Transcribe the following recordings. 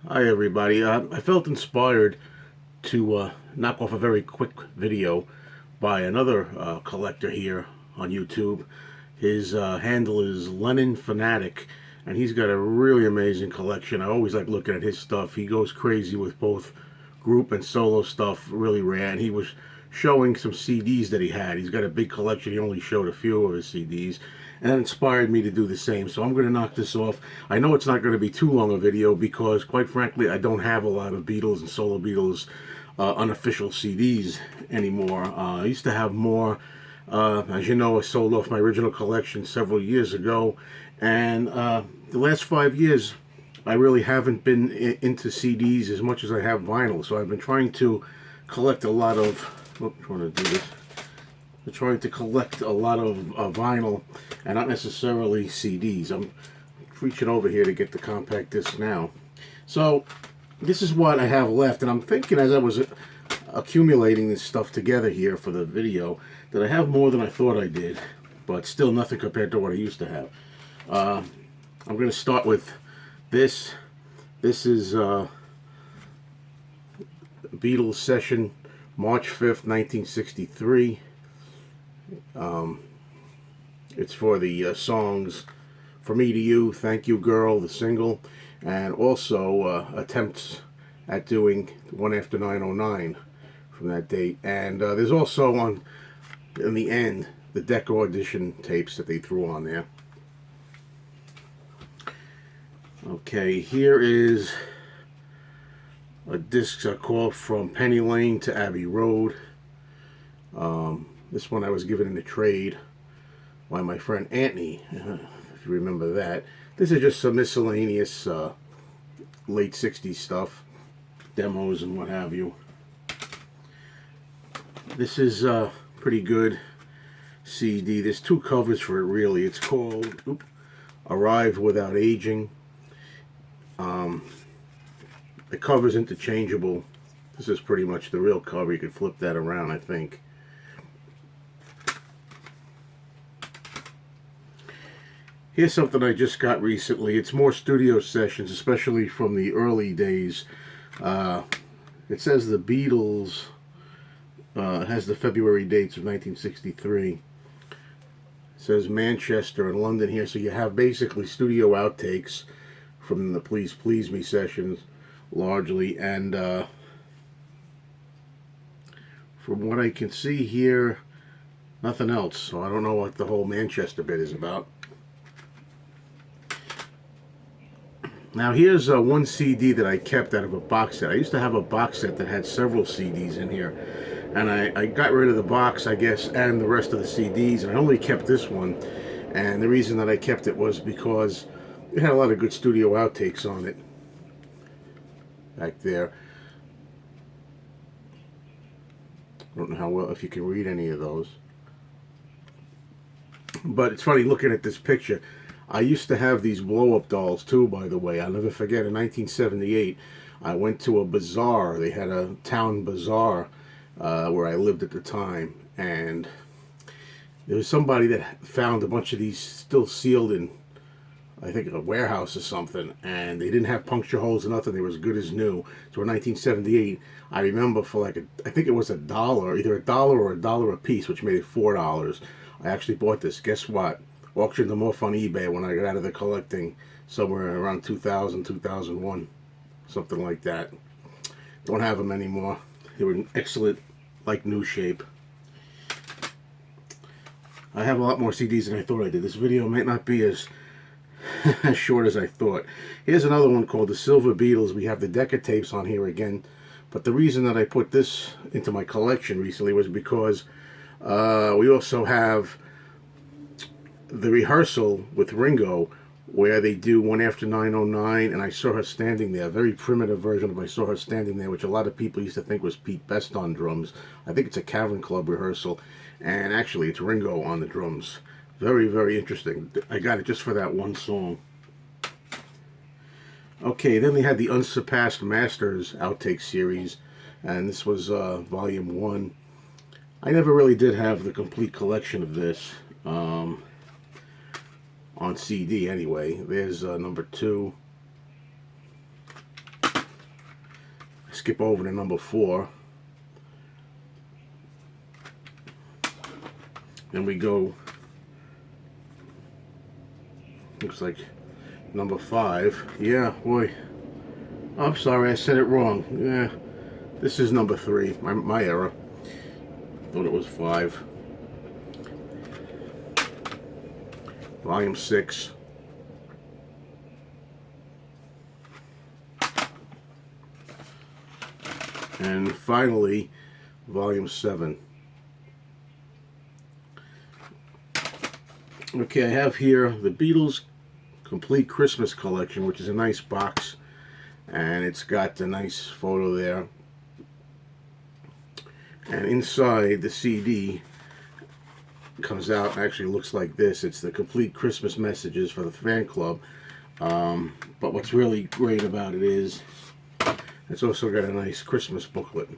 Hi everybody. I felt inspired to knock off a very quick video by another collector here on YouTube. His handle is Lennon Fanatic, and he's got a really amazing collection. I always like looking at his stuff. He goes crazy with both group and solo stuff, really rare. And he was showing some CDs that he had. He's got a big collection. He only showed a few of his CDs, and that inspired me to do the same. So I'm going to knock this off. I know it's not going to be too long a video because, quite frankly, I don't have a lot of Beatles and solo Beatles unofficial CDs anymore. I used to have more. As you know, I sold off my original collection several years ago, and the last 5 years I really haven't been into CDs as much as I have vinyl. So I've been trying to collect a lot of. Oh, I'm trying to do this. I'm trying to collect a lot of vinyl and not necessarily CDs. I'm reaching over here to get the compact disc now. So this is what I have left, and I'm thinking as I was accumulating this stuff together here for the video that I have more than I thought I did, but still nothing compared to what I used to have. I'm going to start with this. This is Beatles session March 5th, 1963. It's for the songs For Me to You, Thank You Girl, the single, and also attempts at doing One After 909 from that date. And there's also in the end, the Decca audition tapes that they threw on there. Okay, here is a disc called From Penny Lane to Abbey Road. This one I was given in a trade by my friend Anthony, if you remember that. This is just some miscellaneous late 60s stuff, demos and what have you. This is a pretty good CD. There's two covers for it, really. It's called Arrive Without Aging. The cover's interchangeable. This is pretty much the real cover. You could flip that around, I think. Here's something I just got recently. It's more studio sessions, especially from the early days. It says the Beatles. It has the February dates of 1963. It says Manchester and London here. So you have basically studio outtakes from the Please Please Me sessions, largely. And from what I can see here, nothing else. So I don't know what the whole Manchester bit is about. Now here's one CD that I kept out of a box set. I used to have a box set that had several CDs in here, and I got rid of the box, I guess, and the rest of the CDs, and I only kept this one. And the reason that I kept it was because it had a lot of good studio outtakes on it back there. I don't know how well, if you can read any of those, but it's funny looking at this picture. I used to have these blow-up dolls too, by the way. I'll never forget, in 1978, I went to a bazaar. They had a town bazaar where I lived at the time, and there was somebody that found a bunch of these still sealed in, I think, a warehouse or something, and they didn't have puncture holes or nothing. They were as good as new. So in 1978, I remember for like, I think it was $1, either $1 or $1 a piece, which made it $4. I actually bought this. Guess what? Auctioned them off on eBay when I got out of the collecting, somewhere around 2000, 2001, something like that. Don't have them anymore. They were in excellent, like, new shape. I have a lot more CDs than I thought I did. This video might not be as as short as I thought. Here's another one called The Silver Beatles. We have the Decca tapes on here again, but the reason that I put this into my collection recently was because we also have the Rehearsal with Ringo, where they do One After 909, and I Saw Her Standing There. A very primitive version of I Saw Her Standing There, which a lot of people used to think was Pete Best on drums. I think it's a Cavern Club rehearsal, and actually it's Ringo on the drums. Very, very interesting. I got it just for that one song. Okay, then they had the Unsurpassed Masters outtake series, and this was volume 1. I never really did have the complete collection of this. On CD anyway. There's number 2. skip over to number 4. Then we go, looks like number 5. Yeah, boy. I'm sorry, I said it wrong. Yeah, this is number 3. My error. Thought it was 5. Volume 6. And finally, Volume 7. Okay, I have here the Beatles Complete Christmas Collection, which is a nice box. And it's got a nice photo there. And inside the CD comes out, actually looks like this. It's the complete Christmas messages for the fan club. But what's really great about it is it's also got a nice Christmas booklet.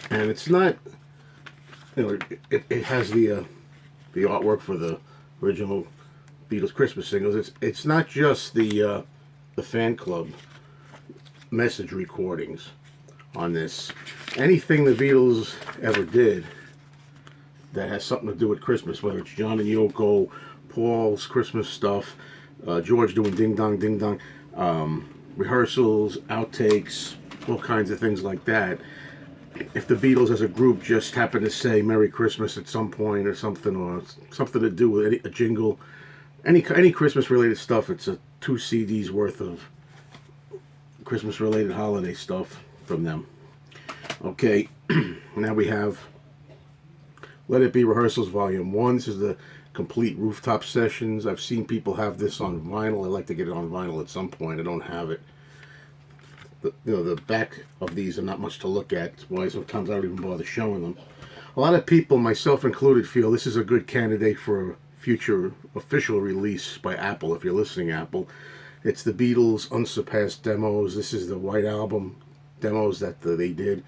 And it's not, you know, it has the artwork for the original Beatles Christmas singles. It's not just the fan club message recordings on this. Anything the Beatles ever did that has something to do with Christmas, whether it's John and Yoko, Paul's Christmas stuff, George doing Ding Dong Ding Dong, rehearsals, outtakes, all kinds of things like that. If the Beatles as a group just happen to say Merry Christmas at some point or something to do with a jingle, any Christmas related stuff, it's a 2 CDs worth of Christmas related holiday stuff from them. Okay, now we have Let It Be Rehearsals Volume 1. This is the complete rooftop sessions. I've seen people have this on vinyl. I'd like to get it on vinyl at some point. I don't have it. The back of these are not much to look at. That's why sometimes I don't even bother showing them. A lot of people, myself included, feel this is a good candidate for a future official release by Apple, if you're listening, Apple. It's the Beatles Unsurpassed demos. This is the White Album demos that they did.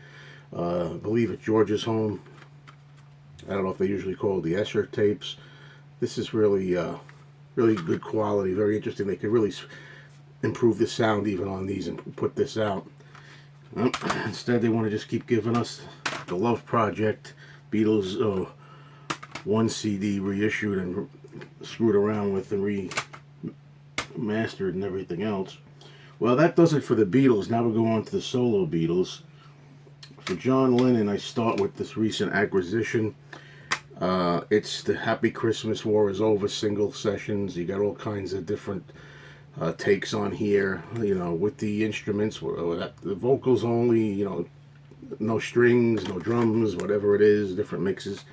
I believe at George's home. I don't know if they usually call it the Escher tapes. This is really, really good quality. Very interesting. They could really improve the sound even on these and put this out. Instead, they want to just keep giving us the Love Project Beatles 1 CD reissued and screwed around with and remastered and everything else. Well, that does it for the Beatles. Now we'll go on to the solo Beatles. For John Lennon, I start with this recent acquisition. It's the Happy Christmas War Is Over single sessions. You got all kinds of different takes on here, you know, with the instruments, the vocals only, you know, no strings, no drums, whatever it is, different mixes,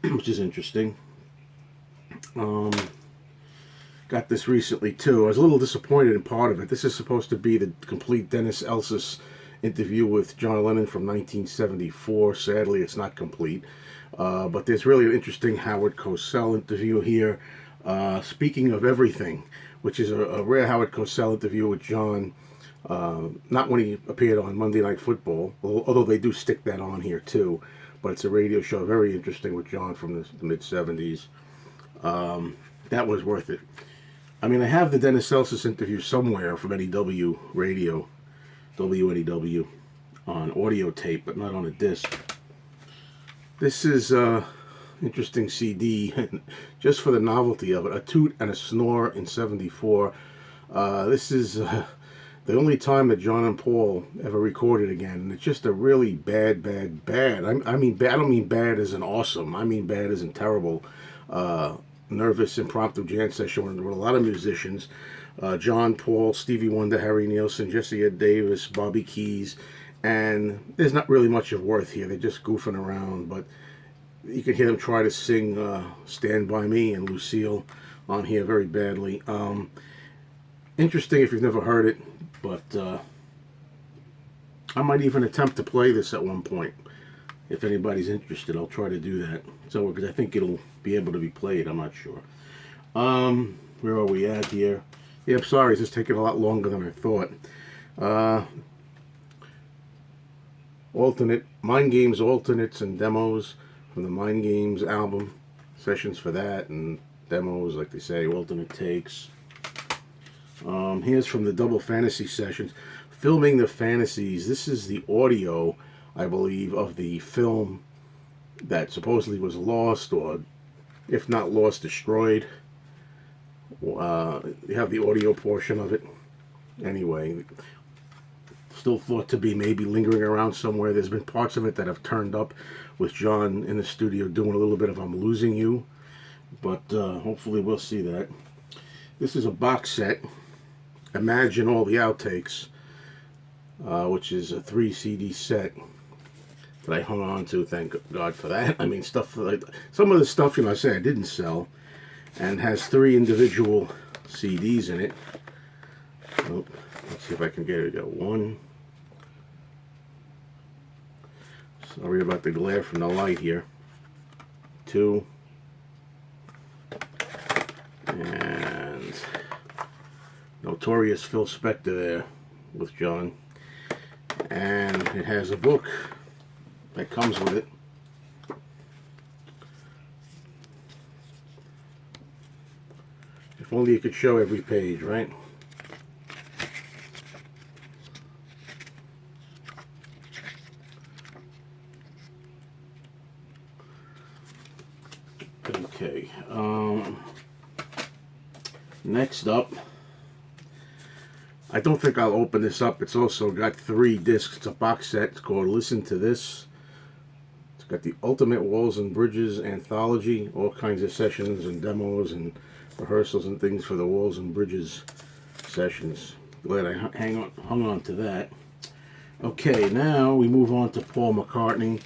which is interesting. Got this recently too. I was a little disappointed in part of it. This is supposed to be the complete Dennis Elsis interview with John Lennon from 1974. Sadly, it's not complete. But there's really an interesting Howard Cosell interview here. Speaking of everything, which is a rare Howard Cosell interview with John. Not when he appeared on Monday Night Football, although they do stick that on here too. But it's a radio show, very interesting, with John from the mid-'70s. That was worth it. I mean, I have the Dennis Elsis interview somewhere from NEW radio, WNEW, on audio tape, but not on a disc. This is interesting CD, just for the novelty of it. A Toot and a Snore in '74. This is the only time that John and Paul ever recorded again, and it's just a really bad. I mean, bad. I don't mean bad as in awesome. I mean bad as in terrible. Nervous impromptu jam session with a lot of musicians. John, Paul, Stevie Wonder, Harry Nilsson, Jesse Ed Davis, Bobby Keys, and there's not really much of worth here. They're just goofing around, but you can hear them try to sing Stand By Me and Lucille on here very badly. Interesting if you've never heard it, but I might even attempt to play this at one point. If anybody's interested, I'll try to do that. So, because I think it'll be able to be played, I'm not sure. Where are we at here? Yeah, I'm sorry, this is taking a lot longer than I thought. Mind Games alternates and demos from the Mind Games album. Sessions for that and demos, like they say, alternate takes. Here's from the Double Fantasy Sessions. Filming the Fantasies. This is the audio, I believe, of the film that supposedly was lost, or if not lost, destroyed. You have the audio portion of it. Anyway, still thought to be maybe lingering around somewhere. There's been parts of it that have turned up with John in the studio doing a little bit of I'm Losing You. But hopefully we'll see that. This is a box set. Imagine All the Outtakes, which is a 3 CD set that I hung on to. Thank God for that. I mean, stuff like some of the stuff, I say I didn't sell, and has 3 individual CDs in it. Oh, let's see if I can get it. I got 1. Sorry about the glare from the light here. 2. And Notorious Phil Spector there with John. And it has a book that comes with it. If only you could show every page, right? Okay. Next up, I don't think I'll open this up. It's also got 3 discs. It's a box set. It's called Listen to This. It's got the Ultimate Walls and Bridges Anthology, all kinds of sessions and demos and rehearsals and things for the Walls and Bridges sessions. Glad I hung on to that. Okay, now we move on to Paul McCartney.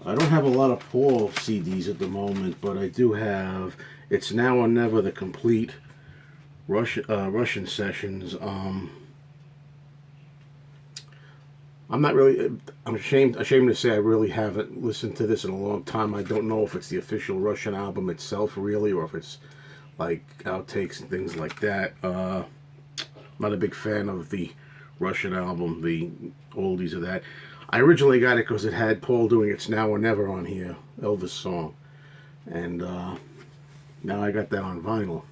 I don't have a lot of Paul CDs at the moment, but I do have It's Now or Never, the complete Russian sessions. I'm not really. I'm ashamed to say I really haven't listened to this in a long time. I don't know if it's the official Russian album itself, really, or if it's like outtakes and things like that. I'm not a big fan of the Russian album, the oldies of that. I originally got it because it had Paul doing It's Now or Never on here, Elvis song, and now I got that on vinyl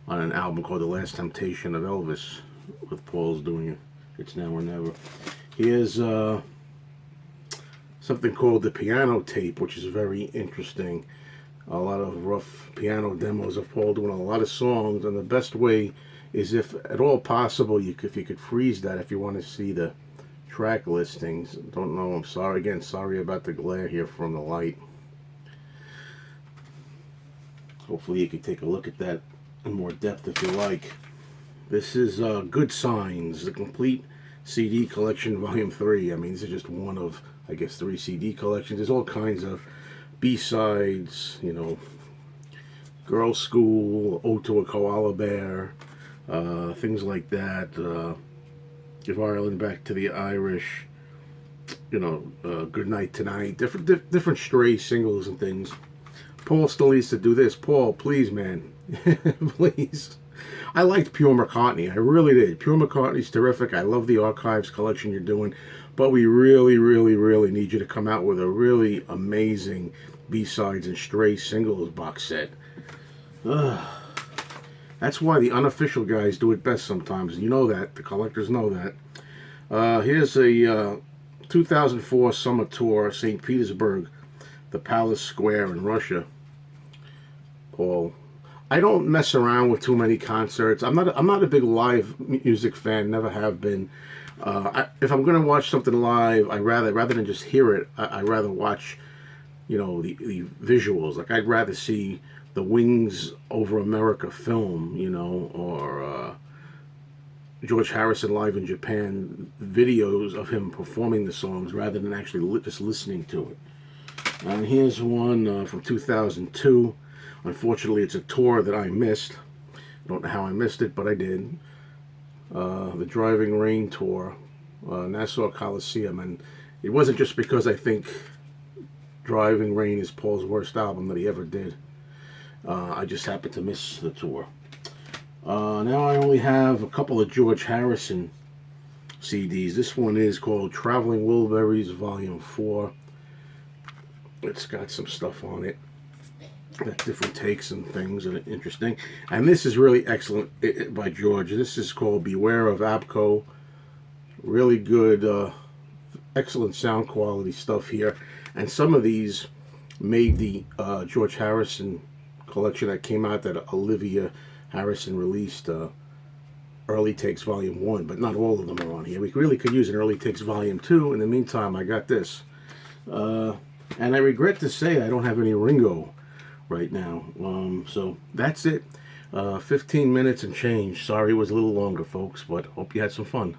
on an album called The Last Temptation of Elvis, with Paul's doing it. It's Now or Never. Here's something called the piano tape, which is very interesting. A lot of rough piano demos of Paul doing a lot of songs, and the best way is, if at all possible, if you could freeze that if you want to see the track listings. Don't know. I'm sorry again. Sorry about the glare here from the light. Hopefully you can take a look at that in more depth if you like. This is Good Signs, the complete CD collection, volume 3. I mean, this is just one of, I guess, 3 CD collections. There's all kinds of B-sides, Girls' School, Ode to a Koala Bear, things like that. Give Ireland Back to the Irish, Good Night Tonight, different stray singles and things. Paul still needs to do this. Paul, please, man. Please. I liked Pure McCartney. I really did. Pure McCartney's terrific. I love the archives collection you're doing. But we really, really, really need you to come out with a really amazing B-sides and stray singles box set. That's why the unofficial guys do it best sometimes. You know that. The collectors know that. Here's a 2004 summer tour, St. Petersburg, the Palace Square in Russia. Paul. I don't mess around with too many concerts. I'm not a big live music fan. Never have been. If I'm going to watch something live, rather than just hear it, I'd rather watch, the visuals. Like, I'd rather see the Wings Over America film, or George Harrison live in Japan, videos of him performing the songs rather than actually just listening to it. And here's one from 2002. Unfortunately, it's a tour that I missed. I don't know how I missed it, but I did. The Driving Rain tour, Nassau Coliseum. And it wasn't just because I think Driving Rain is Paul's worst album that he ever did. I just happened to miss the tour. Now I only have a couple of George Harrison CDs. This one is called Traveling Wilburys Volume 4. It's got some stuff on it. Got different takes and things, and interesting. And this is really excellent by George. This is called Beware of Abco. Really good, excellent sound quality stuff here. And some of these made the George Harrison collection that came out that Olivia Harrison released, Early Takes Volume 1, but not all of them are on here. We really could use an Early Takes Volume 2. In the meantime, I got this. And I regret to say I don't have any Ringo right now. So that's it. 15 minutes and change. Sorry it was a little longer, folks, but hope you had some fun.